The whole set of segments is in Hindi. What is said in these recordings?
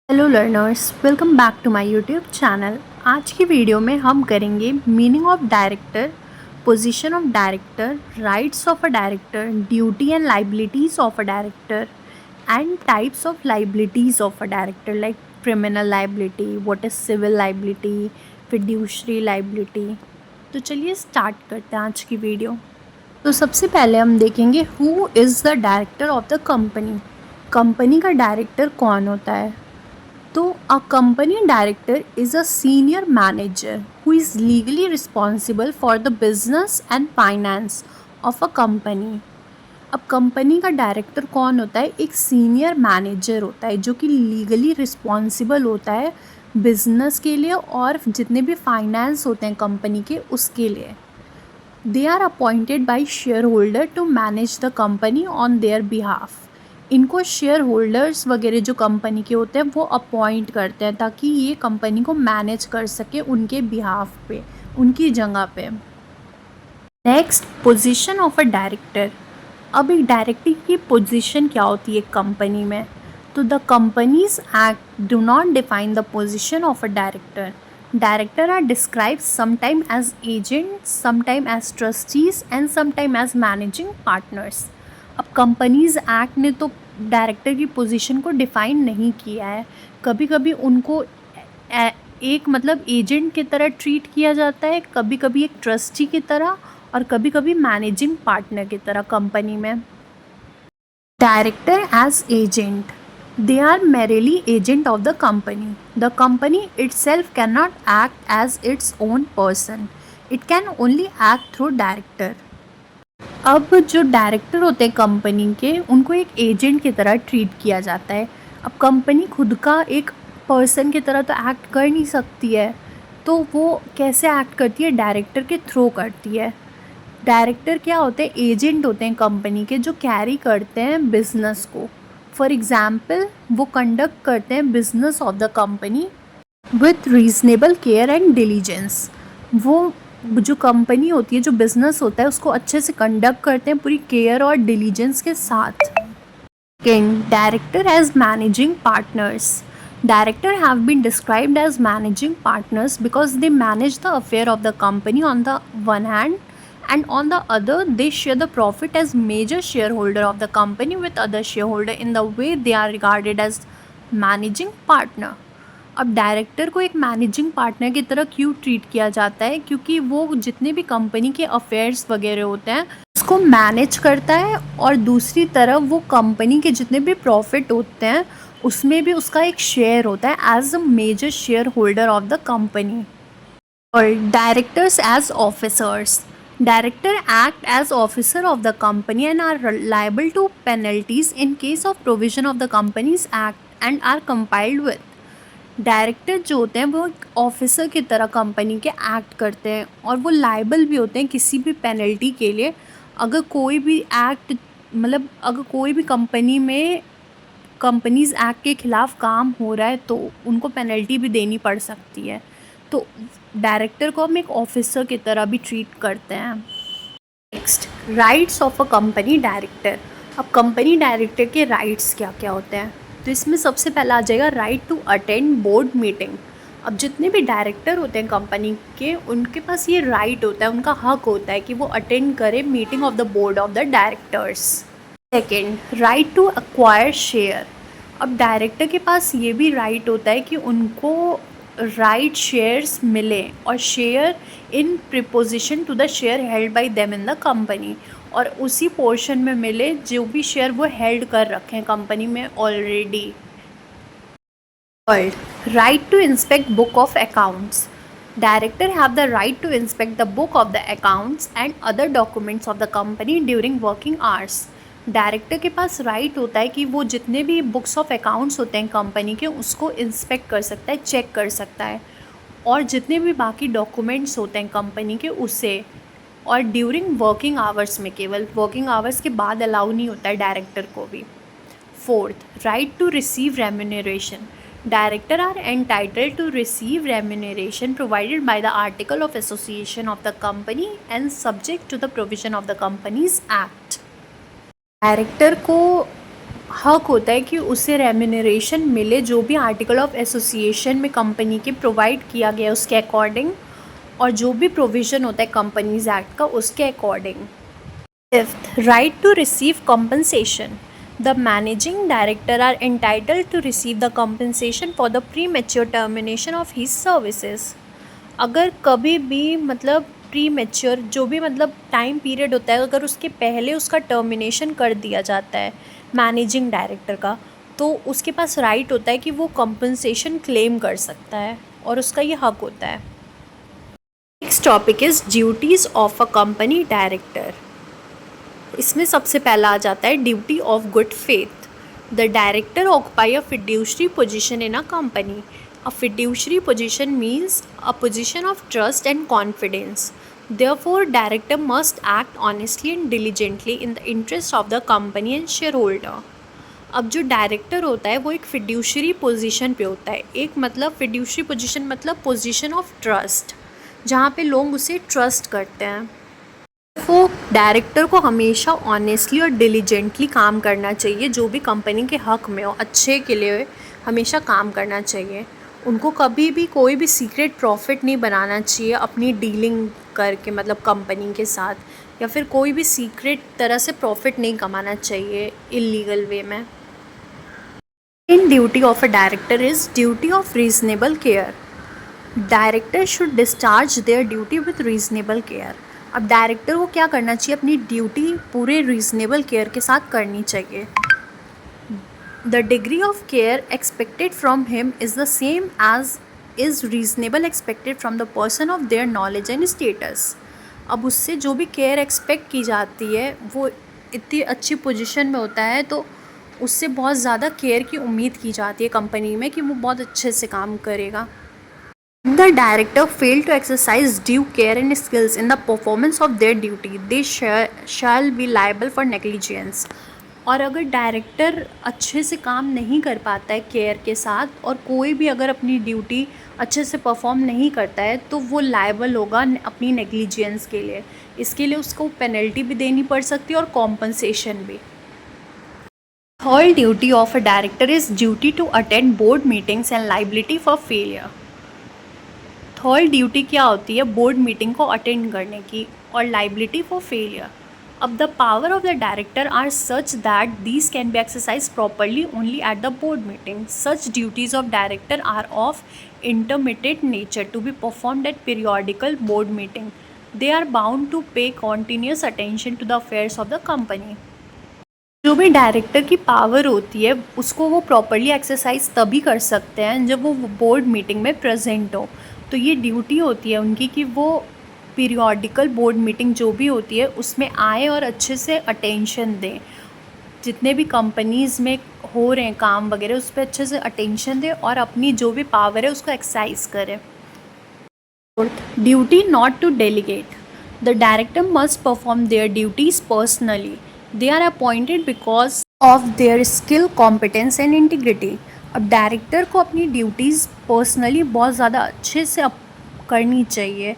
Hello learners, welcome back to my YouTube channel. आज की वीडियो में हम करेंगे meaning of director, position of director, rights of a director, duty and liabilities of a director and types of liabilities of a director like criminal liability, what is civil liability, fiduciary liability. तो चलिए स्टार्ट करते हैं आज की वीडियो। तो सबसे पहले हम देखेंगे who is the director of the company. Company का डायरेक्टर कौन होता है? तो अ company director is a senior manager who is legally responsible for the business and finance of a company. अब कंपनी का डायरेक्टर कौन होता है? एक सीनियर मैनेजर होता है जो कि लीगली रिस्पॉन्सिबल होता है बिजनेस के लिए और जितने भी फाइनेंस होते हैं कंपनी के उसके लिए। They are appointed by shareholder to manage the company on their behalf. इनको शेयर होल्डर्स वगैरह जो कंपनी के होते हैं वो अपॉइंट करते हैं ताकि ये कंपनी को मैनेज कर सके उनके बिहाफ पे, उनकी जगह पे। Next, position of a director. अब एक डायरेक्टर की पोजीशन क्या होती है कंपनी में? तो the companies act do not define the position of a director. Director are describe sometime as agent, sometime as trustees and sometime as managing partners. अब कंपनीज एक्ट ने तो डायरेक्टर की पोजीशन को डिफ़ाइन नहीं किया है। कभी कभी उनको एक मतलब एजेंट की तरह ट्रीट किया जाता है, कभी कभी एक ट्रस्टी की तरह और कभी कभी मैनेजिंग पार्टनर की तरह कंपनी में। Director as agent, they are merely agent of the company. The company itself cannot act as its own person. It can only act through director. अब जो डायरेक्टर होते हैं कंपनी के उनको एक एजेंट की तरह ट्रीट किया जाता है। अब कंपनी खुद का एक पर्सन की तरह तो एक्ट कर नहीं सकती है, तो वो कैसे एक्ट करती है? डायरेक्टर के थ्रू करती है। डायरेक्टर क्या होते हैं? एजेंट होते हैं कंपनी के जो कैरी करते हैं बिजनेस को। फॉर एग्ज़ाम्पल, वो कंडक्ट करते हैं business of the company with reasonable care and diligence. वो जो कंपनी होती है, जो बिजनेस होता है, उसको अच्छे से कंडक्ट करते हैं पूरी केयर और डिलीजेंस के साथ। Second, director as managing partners. Director have been described as managing partners because they manage the affair of the company on the one hand, and on the other they share the profit as major shareholder of the company with other shareholder. In the way they are regarded as managing partner. अब डायरेक्टर को एक मैनेजिंग पार्टनर की तरह क्यों ट्रीट किया जाता है? क्योंकि वो जितने भी कंपनी के अफेयर्स वगैरह होते हैं उसको मैनेज करता है और दूसरी तरफ वो कंपनी के जितने भी प्रॉफिट होते हैं उसमें भी उसका एक शेयर होता है as a major share holder of the company. और directors as officers, director act as officer of the company and are liable to penalties in case of provision of the companies act and are compiled with. Director जो होते हैं वो एक ऑफिसर की तरह कंपनी के एक्ट करते हैं और वो लायबल भी होते हैं किसी भी पेनल्टी के लिए। अगर कोई भी एक्ट मतलब अगर कोई भी कंपनी में कंपनीज़ एक्ट के ख़िलाफ़ काम हो रहा है तो उनको पेनल्टी भी देनी पड़ सकती है। तो डायरेक्टर को हम एक ऑफिसर की तरह भी ट्रीट करते हैं। Next, rights of a company director. अब कंपनी डायरेक्टर के राइट्स क्या क्या होते हैं? तो इसमें सबसे पहला आ जाएगा right to attend board meeting. अब जितने भी डायरेक्टर होते हैं कंपनी के उनके पास ये राइट होता है, उनका हक होता है कि वो अटेंड करें meeting of the board of the directors. Second, right to acquire share. अब डायरेक्टर के पास ये भी राइट होता है कि उनको राइट शेयर्स मिले और share in proportion to the share held by them in the company, और उसी पोर्शन में मिले जो भी शेयर वो हेल्ड कर रखे हैं कंपनी में already. Third, right to inspect book of accounts. Director have the right to inspect the book of the accounts and other documents of the company during working hours. Director के पास राइट होता है कि वो जितने भी बुक्स ऑफ अकाउंट्स होते हैं कंपनी के उसको इंस्पेक्ट कर सकता है, चेक कर सकता है, और जितने भी बाकी डॉक्यूमेंट्स होते हैं कंपनी के उसे, और ड्यूरिंग वर्किंग आवर्स में, केवल वर्किंग आवर्स के बाद अलाउ नहीं होता है डायरेक्टर को भी। Fourth, right to receive remuneration. Director are entitled to receive remuneration provided by the article of association of the company and subject to the provision of the companies act. Director को हक होता है कि उसे रेम्यूनरेशन मिले जो भी आर्टिकल ऑफ एसोसिएशन में कंपनी के प्रोवाइड किया गया उसके अकॉर्डिंग, और जो भी प्रोविज़न होता है कंपनीज़ एक्ट का उसके according. Fifth, right to receive compensation. The managing director are entitled to receive the compensation for the premature termination of his services. अगर कभी भी मतलब प्रीमेच्योर जो भी मतलब टाइम पीरियड होता है, अगर उसके पहले उसका टर्मिनेशन कर दिया जाता है मैनेजिंग डायरेक्टर का, तो उसके पास राइट होता है कि वो कंपनसेशन क्लेम कर सकता है और उसका ये हक होता है। Next topic is duties of a company director. इसमें सबसे पहला आ जाता है duty of good faith. The director occupy a fiduciary position in a company. A fiduciary position means a position of trust and confidence. Therefore director must act honestly and diligently in the interest of the company and share holder. अब जो डायरेक्टर होता है वो एक फिड्यूशरी पोजीशन पे होता है। एक मतलब फिड्यूशरी पोजीशन मतलब पोजीशन ऑफ ट्रस्ट, जहाँ पे लोग उसे ट्रस्ट करते हैं। वो डायरेक्टर को हमेशा ऑनेस्टली और डिलीजेंटली काम करना चाहिए, जो भी कंपनी के हक में हो, अच्छे के लिए हमेशा काम करना चाहिए। उनको कभी भी कोई भी सीक्रेट प्रॉफिट नहीं बनाना चाहिए अपनी डीलिंग करके, मतलब कंपनी के साथ, या फिर कोई भी सीक्रेट तरह से प्रॉफिट नहीं कमाना चाहिए इलीगल वे में। In duty of a director is duty of reasonable care. Director should discharge their duty with reasonable care. अब डायरेक्टर को क्या करना चाहिए, अपनी ड्यूटी पूरे रीजनेबल केयर के साथ करनी चाहिए। The degree of care expected from him is the same as is reasonable expected from the person of their knowledge and status. अब उससे जो भी केयर एक्सपेक्ट की जाती है वो इतनी अच्छी पोजीशन में होता है, तो उससे बहुत ज़्यादा केयर की उम्मीद की जाती है कंपनी में कि वो बहुत अच्छे से काम करेगा। The director fail to exercise due care and skills in the performance of their duty, they shall be liable for negligence. और अगर डायरेक्टर अच्छे से काम नहीं कर पाता है केयर के साथ, और कोई भी अगर अपनी ड्यूटी अच्छे से परफॉर्म नहीं करता है, तो वो लायबल होगा अपनी नेग्लिजेंस के लिए। इसके लिए उसको पेनल्टी भी देनी पड़ सकती है और कॉम्पनसेशन भी। Third duty of a director is duty to attend board meetings and liability for failure. Third duty क्या होती है, बोर्ड मीटिंग को अटेंड करने की और लाइबिलिटी फॉर फेलियर। अब the power of the director are such that these can be exercise properly only at the board meeting. Such duties of director are of intermittent nature to be performed at periodical board meeting. They are bound to pay continuous attention to the affairs of the company. जो भी डायरेक्टर की पावर होती है उसको वो प्रॉपरली एक्सरसाइज तभी कर सकते हैं जब वो बोर्ड मीटिंग में प्रेजेंट हो। तो ये ड्यूटी होती है उनकी कि वो पीरियोडिकल बोर्ड मीटिंग जो भी होती है उसमें आए और अच्छे से अटेंशन दें, जितने भी कंपनीज़ में हो रहे हैं काम वगैरह उस पर अच्छे से अटेंशन दें और अपनी जो भी पावर है उसको एक्सरसाइज करें। Duty not to delegate. The director must perform their duties personally. They are appointed because of their skill, competence and integrity. अब डायरेक्टर को अपनी ड्यूटीज़ पर्सनली बहुत ज़्यादा अच्छे से करनी चाहिए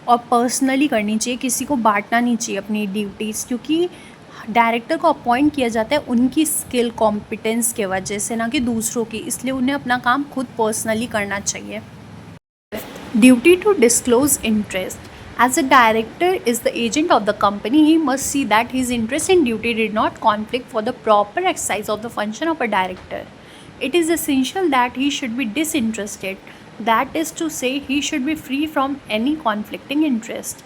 और पर्सनली करनी चाहिए, किसी को बांटना नहीं चाहिए अपनी ड्यूटीज़, क्योंकि डायरेक्टर को अपॉइंट किया जाता है उनकी स्किल कॉम्पिटेंस के वजह से, ना कि दूसरों की, इसलिए उन्हें अपना काम खुद पर्सनली करना चाहिए। Duty to disclose interest. As a director is the agent of the company, he must see that his interest and duty did not conflict for the proper exercise of the function of a director. It is essential that he should be disinterested. That is to say, he should be free from any conflicting interest.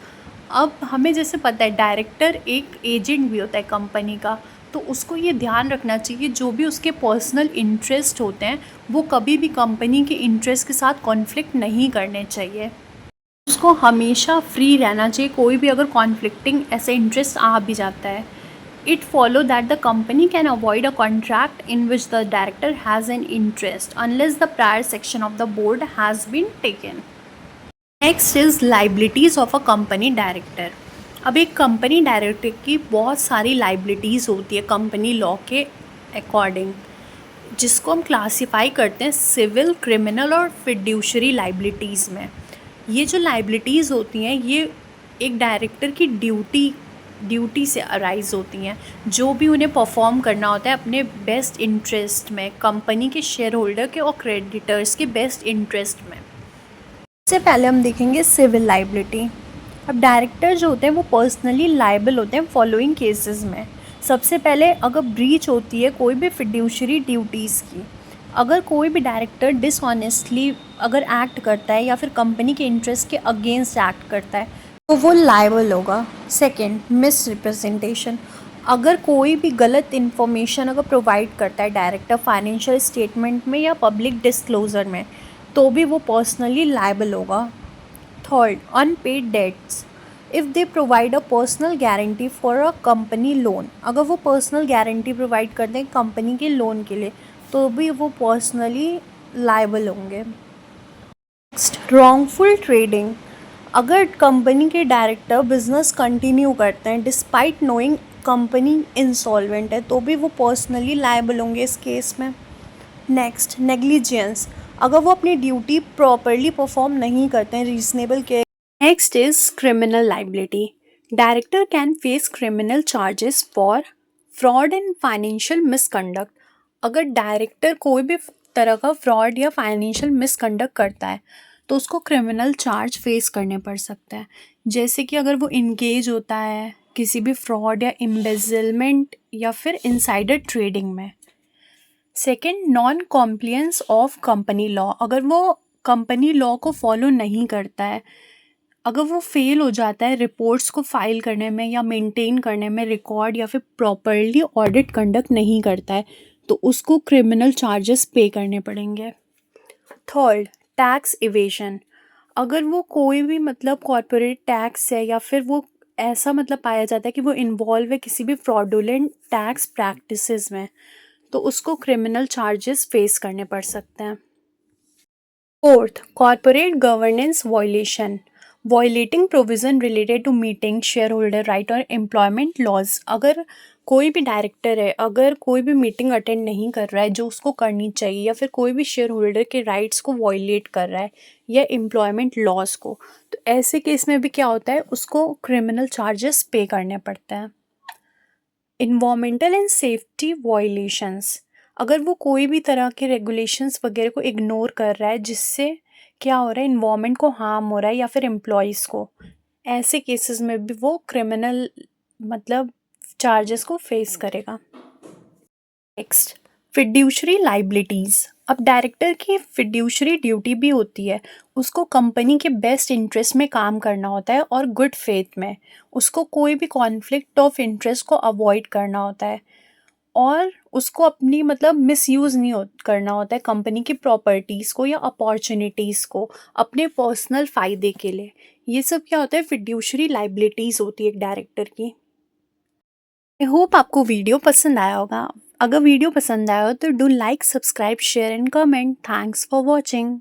अब हमें जैसे पता है डायरेक्टर एक एजेंट भी होता है कंपनी का, तो उसको ये ध्यान रखना चाहिए जो भी उसके पर्सनल इंटरेस्ट होते हैं वो कभी भी कंपनी के इंटरेस्ट के साथ कॉन्फ्लिक्ट नहीं करने चाहिए। उसको हमेशा फ्री रहना चाहिए, कोई भी अगर कॉन्फ्लिक्टिंग ऐसे इंटरेस्ट आ भी जाता है। It follow that the company can avoid a contract in which the director has an interest unless the prior section of the board has been taken. Next is liabilities of a company director. अब एक कंपनी डायरेक्टर की बहुत सारी लाइबिलिटीज़ होती है कंपनी लॉ के अकॉर्डिंग, जिसको हम क्लासीफाई करते हैं सिविल, क्रिमिनल और फिड्यूशरी लाइबिलिटीज़ में। ये जो लाइबिलिटीज़ होती हैं ये एक डायरेक्टर की ड्यूटी ड्यूटी से अराइज होती हैं, जो भी उन्हें परफॉर्म करना होता है अपने बेस्ट इंटरेस्ट में, कंपनी के शेयर होल्डर के और क्रेडिटर्स के बेस्ट इंटरेस्ट में। सबसे पहले हम देखेंगे सिविल लाइबिलिटी। अब डायरेक्टर जो होते हैं वो पर्सनली लाइबल होते हैं फॉलोइंग केसेस में। सबसे पहले अगर ब्रीच होती है कोई भी फिड्यूशरी ड्यूटीज़ की, अगर कोई भी डायरेक्टर डिसऑनेस्टली अगर एक्ट करता है या फिर कंपनी के इंटरेस्ट के अगेंस्ट एक्ट करता है तो वो लाइबल होगा। Second, miss representation. अगर कोई भी गलत इन्फॉर्मेशन अगर प्रोवाइड करता है डायरेक्टर फाइनेंशियल स्टेटमेंट में या पब्लिक डिस्क्लोजर में तो भी वो पर्सनली लाइबल होगा। Third, unpaid debts. If they provide a personal guarantee for a company loan, अगर वो पर्सनल गारंटी प्रोवाइड कर दें कंपनी के लोन के लिए तो भी वो पर्सनली लाइबल होंगे। Next, wrongful trading. अगर कंपनी के डायरेक्टर बिजनेस कंटिन्यू करते हैं डिस्पाइट नोइंग कंपनी इंसॉल्वेंट है तो भी वो पर्सनली लाइबल होंगे इस केस में। Next, negligence. अगर वो अपनी ड्यूटी प्रॉपरली परफॉर्म नहीं करते हैं reasonable care. Next is criminal liability. Director can face criminal charges for fraud and financial misconduct. अगर डायरेक्टर कोई भी तरह का फ्रॉड या फाइनेंशियल मिसकंडक्ट करता है तो उसको क्रिमिनल चार्ज फेस करने पड़ सकता है, जैसे कि अगर वो इंगेज होता है किसी भी फ्रॉड या एम्बेजलमेंट या फिर इनसाइडर ट्रेडिंग में। Second, non compliance of company law. अगर वो कंपनी लॉ को फॉलो नहीं करता है, अगर वो फेल हो जाता है रिपोर्ट्स को फाइल करने में या मेंटेन करने में रिकॉर्ड या फिर प्रॉपरली ऑडिट कंडक्ट नहीं करता है तो उसको क्रिमिनल चार्जेस पे करने पड़ेंगे। Third, tax evasion. अगर वो कोई भी मतलब कॉरपोरेट टैक्स है या फिर वो ऐसा मतलब पाया जाता है कि वो इन्वॉल्व है किसी भी फ्रॉडुलेंट टैक्स प्रैक्टिसेस में तो उसको क्रिमिनल चार्जेस फेस करने पड़ सकते हैं। Fourth, corporate governance violation. Violating provision related to meeting shareholder right और एम्प्लॉयमेंट लॉज। अगर कोई भी डायरेक्टर है अगर कोई भी मीटिंग अटेंड नहीं कर रहा है जो उसको करनी चाहिए या फिर कोई भी शेयर होल्डर के राइट्स को वायलेट कर रहा है या एम्प्लॉयमेंट लॉज को, तो ऐसे केस में भी क्या होता है उसको क्रिमिनल चार्जेस पे करने पड़ते हैं। Environmental and safety violations. अगर वो कोई भी तरह के रेगुलेशंस वगैरह को इग्नोर कर रहा है जिससे क्या हो रहा है इन्वायरमेंट को हार्म हो रहा है या फिर एम्प्लॉयज़ को, ऐसे केसेस में भी वो क्रिमिनल मतलब चार्जेस को फेस करेगा। Next, fiduciary liabilities. अब डायरेक्टर की फिड्यूशरी ड्यूटी भी होती है, उसको कंपनी के बेस्ट इंटरेस्ट में काम करना होता है और गुड फेथ में उसको कोई भी कॉन्फ्लिक्ट ऑफ इंटरेस्ट को अवॉइड करना होता है और उसको अपनी मतलब मिसयूज़ नहीं करना होता है कंपनी की प्रॉपर्टीज़ को या अपॉर्चुनिटीज़ को अपने पर्सनल फ़ायदे के लिए। ये सब क्या होता है फिड्यूशरी लाइबिलिटीज़ होती है एक डायरेक्टर की। आई होप आपको वीडियो पसंद आया होगा। अगर वीडियो पसंद आया हो तो do like, subscribe, share and comment. Thanks for watching.